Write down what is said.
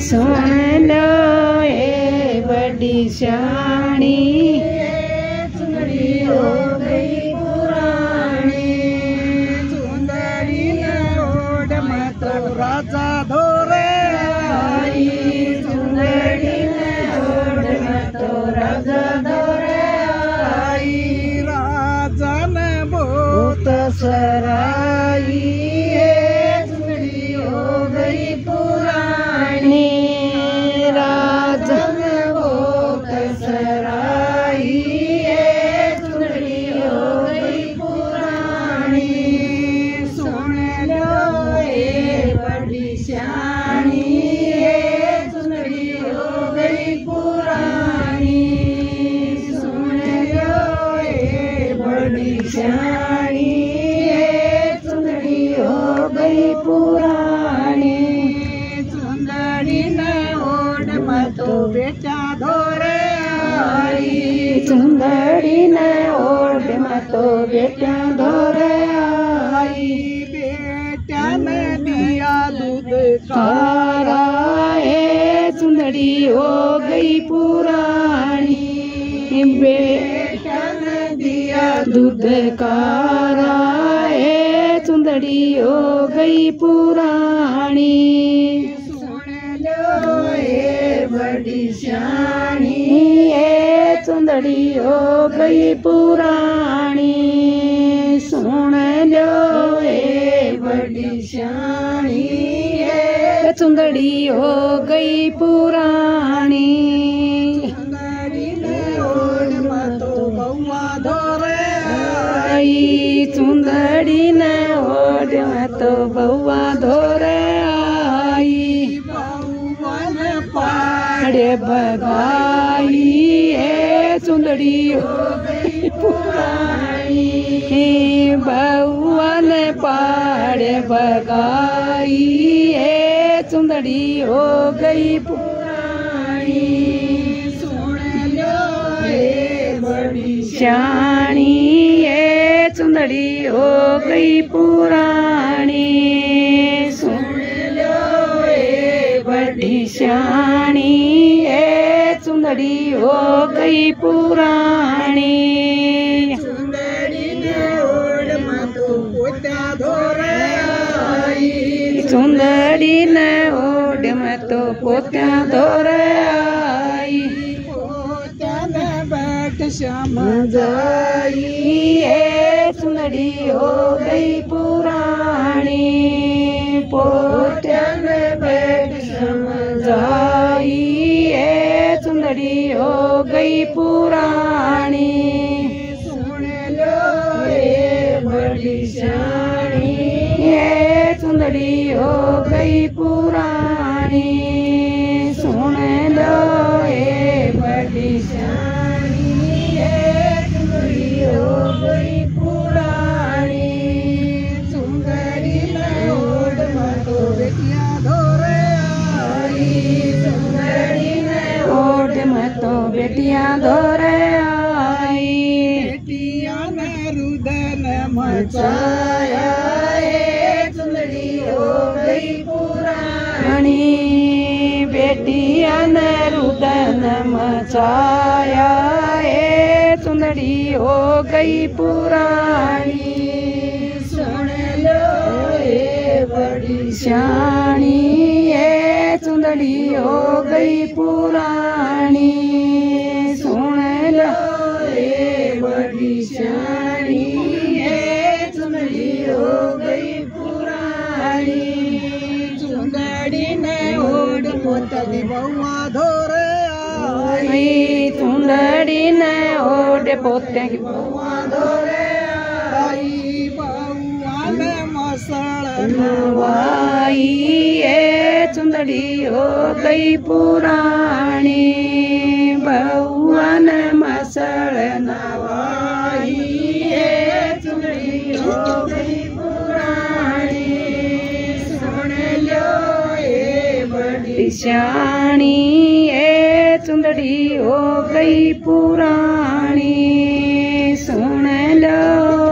सुन लो ए बड़ी श्याणी चुंदड़ी हो गई पुरानी। चुंदड़ी ने ओढ़ में तो राजा धोरे आई। चुंदड़ी ने ओढ़ में तो राजा धोरे आई। राजा ने बहुत सराई चुंदड़ी हो गई पुरानी। राजा ने बहुत सराई चुंदड़ी हो गई पुरानी। सुन लो ए बड़ी श्याणी चुंदड़ी हो गई पुरानी। सुन लो ए बड़ी श्याणी चुंदड़ी हो गई पुरानी। चुंदड़ी ने ओढ़ में तो बेटा धोरे आई। चुंदड़ी ने ओढ़ में तो बेटा धोरे आई। बेटा ने दिया दूध खारा चुंदड़ी हो गई पुरानी। बेटा ने दिया दूध कारा चुंदड़ी हो गई पुरानी। सुन लो ए बड़ी श्याणी चुंदड़ी हो गई पुरानी। सुन लो ए बड़ी श्याणी चुंदड़ी हो गई पुरानी। चुंदड़ी ने ओढ़ में तो बउआ धोरे आई। चुंदड़ी ने ओढ़ में तो बउआ धोरे आई। बउआ ने पाड़े बगाई चुंदड़ी हो गई पुरानी। बउआ ने पाड़े बगाई चुंदड़ी हो गई पुरानी। सुन लो ए बड़ी श्याणी चुंदड़ी हो गई पुरानी। सुन लो ए बड़ी श्याणी चुंदड़ी हो गई पुरानी। चुंदड़ी ने ओढ़ में तो पोता धोरे आई। चुंदड़ी ने ओढ़ में तो पोता धोरे आई। पोता ने बैठ समझाई चुंदड़ी हो गई पुरानी। पोता ने बैठ समझाई चुंदड़ी हो गई पुरानी। सुन लो ए बड़ी श्याणी चुंदड़ी हो गई पुरानी। सुन लो ए बड़ी श्याणी चुंदड़ी हो गई पुरानी। चुंदड़ी ने ओढ़ में तो बेटियां धोरे आई। चुंदड़ी ने ओढ़ में तो बेटियां धोरे आई। बेटियां ने रुदन मचाया चुंदड़ी हो गई पुरानी। बेटियां ने रुदन मचाया चुंदड़ी हो गई पुरानी। सुन लो ए बड़ी श्याणी चुंदड़ी हो गई पुरानी। सुन लो ए बड़ी श्याणी चुंदड़ी हो गई पुरानी। चुंदड़ी ने ओढ़ पोतली बउआ धोरे आई। चुंदड़ी ने ओढ़ पोते की बउआ धोरे आई। बउआ ने मसड़ नवाई चुंदड़ी हो गई पुरानी। बउआ ने मसड़ नवाई चुंदड़ी हो गई पुरानी। सुन लो ए बड़ी श्याणी चुंदड़ी हो गई पुरानी। सुन लो